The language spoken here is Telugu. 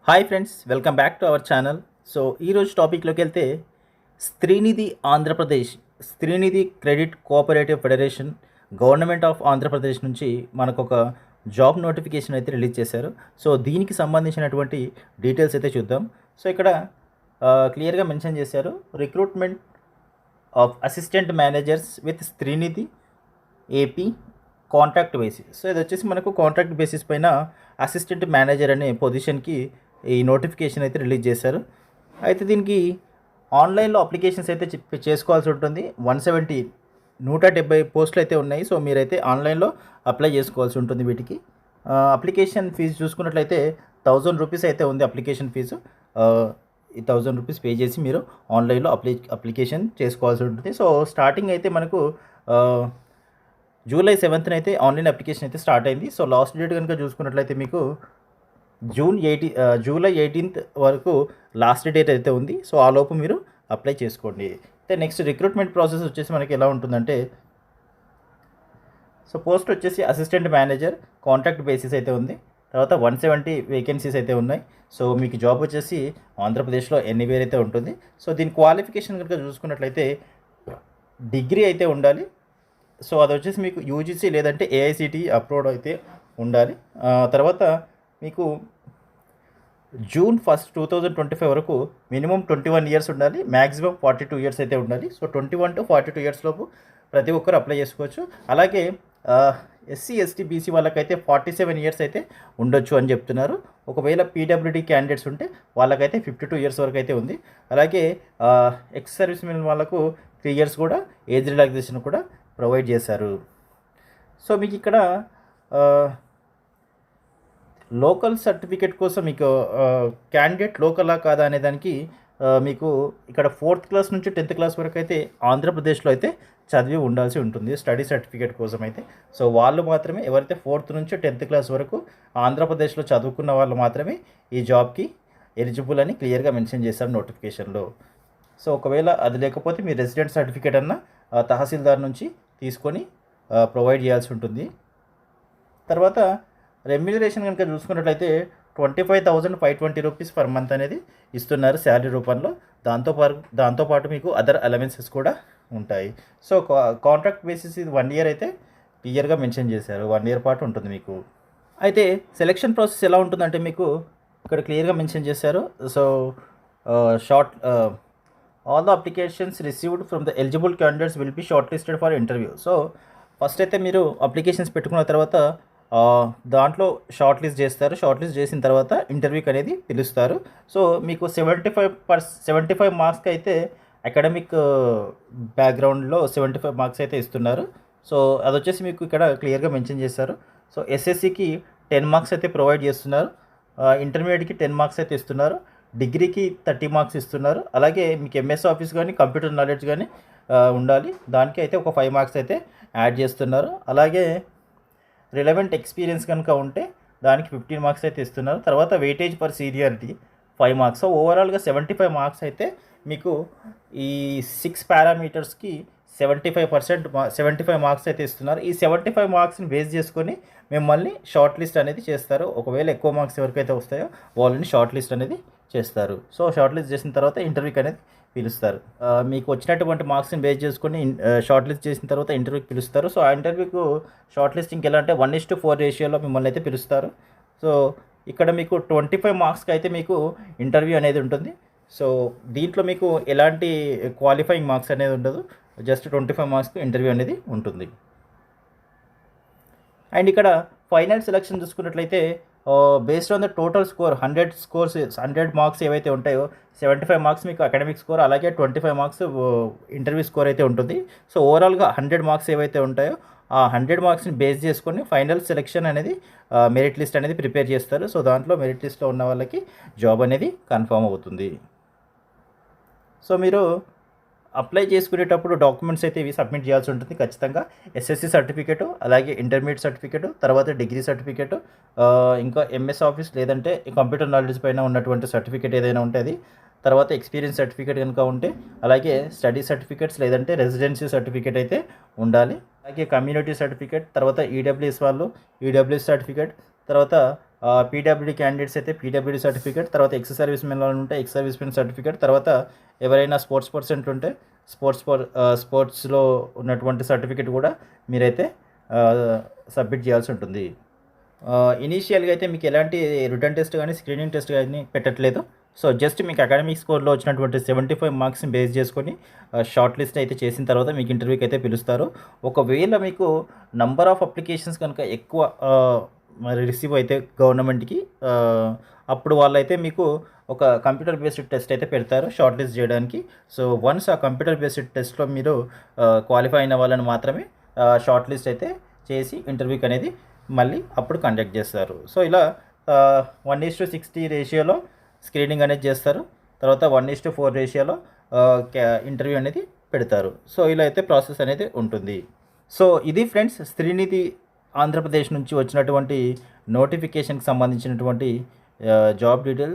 Hi friends, welcome back to our channel. So ఈరోజు టాపిక్లోకి వెళ్తే Stree Nidhi Andhra Pradesh, Stree Nidhi credit cooperative federation, government of Andhra Pradesh నుంచి మనకు ఒక జాబ్ నోటిఫికేషన్ అయితే రిలీజ్ చేశారు. సో దీనికి సంబంధించినటువంటి డీటెయిల్స్ అయితే చూద్దాం. సో ఇక్కడ క్లియర్గా మెన్షన్ చేశారు, recruitment of assistant managers with Stree Nidhi AP contract basis. So ఇది వచ్చేసి మనకు కాంట్రాక్ట్ బేసిస్ పైన అసిస్టెంట్ మేనేజర్ అనే పొజిషన్కి ఈ నోటిఫికేషన్ అయితే రిలీజ్ చేశారు. అయితే దీనికి ఆన్లైన్లో అప్లికేషన్స్ అయితే చేసుకోవాల్సి ఉంటుంది. 170 పోస్టులు అయితే ఉన్నాయి. సో మీరైతే ఆన్లైన్లో అప్లై చేసుకోవాల్సి ఉంటుంది. వీటికి అప్లికేషన్ ఫీజు చూసుకున్నట్లయితే 1000 రూపీస్ అయితే ఉంది అప్లికేషన్ ఫీజు. ఈ 1000 రూపీస్ పే చేసి మీరు ఆన్లైన్లో అప్లికేషన్ చేసుకోవాల్సి ఉంటుంది. సో స్టార్టింగ్ అయితే మనకు జూలై 7th అయితే ఆన్లైన్ అప్లికేషన్ అయితే స్టార్ట్ అయింది. సో లాస్ట్ డేట్ కనుక చూసుకున్నట్లయితే మీకు జూలై 18th వరకు లాస్ట్ డేట్ అయితే ఉంది. సో ఆ లోపు మీరు అప్లై చేసుకోండి. అయితే నెక్స్ట్ రిక్రూట్మెంట్ ప్రాసెస్ వచ్చేసి మనకి ఎలా ఉంటుందంటే, సో పోస్ట్ వచ్చేసి అసిస్టెంట్ మేనేజర్ కాంట్రాక్ట్ బేసిస్ అయితే ఉంది. తర్వాత 170 వేకెన్సీస్ అయితే ఉన్నాయి. సో మీకు జాబ్ వచ్చేసి ఆంధ్రప్రదేశ్లో ఎనీవేర్ అయితే ఉంటుంది. సో దీని క్వాలిఫికేషన్ కనుక చూసుకున్నట్లయితే డిగ్రీ అయితే ఉండాలి. సో అది వచ్చేసి మీకు యూజీసీ లేదంటే ఏఐసిటి అప్రూవ్డ్ అయితే ఉండాలి. తర్వాత మీకు June 1st 2025 వరకు మినిమం 21 ఇయర్స్ ఉండాలి, మ్యాక్సిమం 42 ఇయర్స్ అయితే ఉండాలి. సో 21 to 42 ఇయర్స్ లోపు ప్రతి ఒక్కరు అప్లై చేసుకోవచ్చు. అలాగే ఎస్సీ ఎస్టీ బీసీ వాళ్ళకైతే 47 ఇయర్స్ అయితే ఉండొచ్చు అని చెప్తున్నారు. ఒకవేళ పీడబ్ల్యూడీ క్యాండిడేట్స్ ఉంటే వాళ్ళకైతే 52 ఇయర్స్ వరకు అయితే ఉంది. అలాగే ఎక్స్ సర్వీస్ మెన్ వాళ్ళకు 3 ఇయర్స్ కూడా ఏజ్ రిలాక్సేషన్ కూడా ప్రొవైడ్ చేశారు. సో మీకు ఇక్కడ లోకల్ సర్టిఫికేట్ కోసం మీకు క్యాండిడేట్ లోకలా కాదా అనే దానికి మీకు ఇక్కడ 4th క్లాస్ నుంచి 10th క్లాస్ వరకు అయితే ఆంధ్రప్రదేశ్లో అయితే చదివి ఉండాల్సి ఉంటుంది స్టడీ సర్టిఫికేట్ కోసం అయితే. సో వాళ్ళు మాత్రమే, ఎవరైతే 4th నుంచి 10th క్లాస్ వరకు ఆంధ్రప్రదేశ్లో చదువుకున్న వాళ్ళు మాత్రమే ఈ జాబ్కి ఎలిజిబుల్ అని క్లియర్గా మెన్షన్ చేశారు నోటిఫికేషన్లో. సో ఒకవేళ అది లేకపోతే మీ రెసిడెంట్ సర్టిఫికేట్ అన్న తహసీల్దార్ నుంచి తీసుకొని ప్రొవైడ్ చేయాల్సి ఉంటుంది. తర్వాత రెమ్యూనరేషన్ కనుక చూసుకున్నట్లయితే 25,520 రూపీస్ పర్ మంత్ అనేది ఇస్తున్నారు శాలరీ రూపంలో. దాంతోపాటు మీకు అదర్ అలవెన్సెస్ కూడా ఉంటాయి. సో కాంట్రాక్ట్ బేసిస్ ఇది 1 ఇయర్ అయితే క్లియర్గా మెన్షన్ చేశారు. 1 ఇయర్ పాటు ఉంటుంది మీకు. అయితే సెలెక్షన్ ప్రాసెస్ ఎలా ఉంటుందంటే మీకు ఇక్కడ క్లియర్గా మెన్షన్ చేశారు. So all the applications received from the eligible candidates will be short listed for interview. So first అయితే మీరు అప్లికేషన్స్ పెట్టుకున్న తర్వాత దాంట్లో షార్ట్ లిస్ట్ చేస్తారు. షార్ట్ లిస్ట్ చేసిన తర్వాత ఇంటర్వ్యూకి అనేది పిలుస్తారు. సో మీకు 75 మార్క్స్కి అయితే అకాడమిక్ బ్యాక్గ్రౌండ్లో 75 మార్క్స్ అయితే ఇస్తున్నారు. సో అది వచ్చేసి మీకు ఇక్కడ క్లియర్గా మెన్షన్ చేస్తారు. సో ఎస్ఎస్సికి 10 మార్క్స్ అయితే ప్రొవైడ్ చేస్తున్నారు, ఇంటర్మీడియట్కి 10 మార్క్స్ అయితే ఇస్తున్నారు, డిగ్రీకి 30 మార్క్స్ ఇస్తున్నారు. అలాగే మీకు ఎంఎస్ ఆఫీస్ కానీ కంప్యూటర్ నాలెడ్జ్ కానీ ఉండాలి, దానికి అయితే ఒక 5 మార్క్స్ అయితే యాడ్ చేస్తున్నారు. అలాగే రిలవెంట్ ఎక్స్పీరియన్స్ కనుక ఉంటే దానికి 15 మార్క్స్ అయితే ఇస్తున్నారు. తర్వాత weightage per seniority 5 marks. So ఓవరాల్గా 75 మార్క్స్ అయితే మీకు ఈ 6 పారామీటర్స్కి 75 మార్క్స్ అయితే ఇస్తున్నారు. ఈ 75 మార్క్స్ని బేస్ చేసుకొని మిమ్మల్ని షార్ట్ లిస్ట్ అనేది చేస్తారు. ఒకవేళ ఎక్కువ మార్క్స్ ఎవరికైతే వస్తాయో వాళ్ళని షార్ట్ లిస్ట్ అనేది చేస్తారు. సో షార్ట్ లిస్ట్ చేసిన తర్వాత ఇంటర్వ్యూకి అనేది పిలుస్తారు. మీకు వచ్చినటువంటి మార్క్స్ని బేస్ చేసుకొని షార్ట్ లిస్ట్ చేసిన తర్వాత ఇంటర్వ్యూకి పిలుస్తారు. సో ఆ ఇంటర్వ్యూకు షార్ట్ లిస్టింగ్కి ఎలా అంటే 1:4 రేషియోలో మిమ్మల్ని అయితే పిలుస్తారు. సో ఇక్కడ మీకు 25 మార్క్స్కి అయితే మీకు ఇంటర్వ్యూ అనేది ఉంటుంది. సో దీంట్లో మీకు ఎలాంటి క్వాలిఫైయింగ్ మార్క్స్ అనేది ఉండదు, జస్ట్ 25 మార్క్స్కి ఇంటర్వ్యూ అనేది ఉంటుంది. అండ్ ఇక్కడ ఫైనల్ సెలక్షన్ చూసుకున్నట్లయితే based on the total score 100 marks ఏవైతే ఉంటాయో 75 మార్క్స్ మీకు అకాడమిక్ స్కోర్, అలాగే 25 మార్క్స్ ఇంటర్వ్యూ స్కోర్ అయితే ఉంటుంది. సో ఓవరాల్గా 100 మార్క్స్ ఏవైతే ఉంటాయో ఆ 100 మార్క్స్ని బేస్ చేసుకొని ఫైనల్ సెలెక్షన్ అనేది మెరిట్ లిస్ట్ అనేది ప్రిపేర్ చేస్తారు. సో దాంట్లో మెరిట్ లిస్ట్లో ఉన్న వాళ్ళకి జాబ్ అనేది కన్ఫర్మ్ అవుతుంది. సో మీరు అప్లై చేసుకునేటప్పుడు డాక్యుమెంట్స్ అయితే ఇవి సబ్మిట్ చేయాల్సి ఉంటుంది ఖచ్చితంగా. ఎస్ఎస్సి సర్టిఫికేటు, అలాగే ఇంటర్మీడియట్ సర్టిఫికేటు, తర్వాత డిగ్రీ సర్టిఫికేటు, ఇంకా ఎంఎస్ ఆఫీస్ లేదంటే కంప్యూటర్ నాలెడ్జ్ పైన ఉన్నటువంటి సర్టిఫికేట్ ఏదైనా ఉంటుంది. తర్వాత ఎక్స్పీరియన్స్ సర్టిఫికేట్ కనుక ఉంటే, అలాగే స్టడీ సర్టిఫికేట్స్ లేదంటే రెసిడెన్సీ సర్టిఫికేట్ అయితే ఉండాలి. అలాగే కమ్యూనిటీ సర్టిఫికేట్, తర్వాత ఈడబ్ల్యూఎస్ వాళ్ళు ఈడబ్ల్యూఎస్ సర్టిఫికేట్, తర్వాత పీడబ్ల్యూడీ క్యాండిడేట్స్ అయితే పీడబ్ల్యూడీ సర్టిఫికేట్, తర్వాత ఎక్స్ సర్వీస్ మెన్ ఉంటే ఎక్స్ సర్వీస్ మెన్ సర్టిఫికేట్, తర్వాత ఎవరైనా స్పోర్ట్స్ పర్సెంట్ ఉంటే స్పోర్ట్స్లో ఉన్నటువంటి సర్టిఫికేట్ కూడా మీరైతే సబ్మిట్ చేయాల్సి ఉంటుంది. ఇనీషియల్గా అయితే మీకు ఎలాంటి రిటర్న్ టెస్ట్ కానీ స్క్రీనింగ్ టెస్ట్ కానీ పెట్టట్లేదు. సో జస్ట్ మీకు అకాడమిక్ స్కోర్లో వచ్చినటువంటి 75 మార్క్స్ని బేస్ చేసుకొని షార్ట్ లిస్ట్ అయితే చేసిన తర్వాత మీకు ఇంటర్వ్యూకి అయితే పిలుస్తారు. ఒకవేళ మీకు నంబర్ ఆఫ్ అప్లికేషన్స్ కనుక ఎక్కువ మరి రిసీవ్ అయితే గవర్నమెంట్కి, అప్పుడు వాళ్ళైతే మీకు ఒక కంప్యూటర్ బేస్డ్ టెస్ట్ అయితే పెడతారు షార్ట్ లిస్ట్ చేయడానికి. సో వన్స్ ఆ కంప్యూటర్ బేస్డ్ టెస్ట్లో మీరు క్వాలిఫై అయిన వాళ్ళని మాత్రమే షార్ట్ లిస్ట్ అయితే చేసి ఇంటర్వ్యూకి అనేది మళ్ళీ అప్పుడు కండక్ట్ చేస్తారు. సో ఇలా 1:60 రేషియోలో స్క్రీనింగ్ అనేది చేస్తారు. తర్వాత 1:4 రేషియోలో ఇంటర్వ్యూ అనేది పెడతారు. సో ఇలా అయితే ప్రాసెస్ అనేది ఉంటుంది. సో ఇది ఫ్రెండ్స్, శ్రీనిధి ఆంధ్రప్రదేశ్ నుంచి వచ్చినటువంటి నోటిఫికేషన్కి సంబంధించినటువంటి జాబ్ డీటెయిల్స్.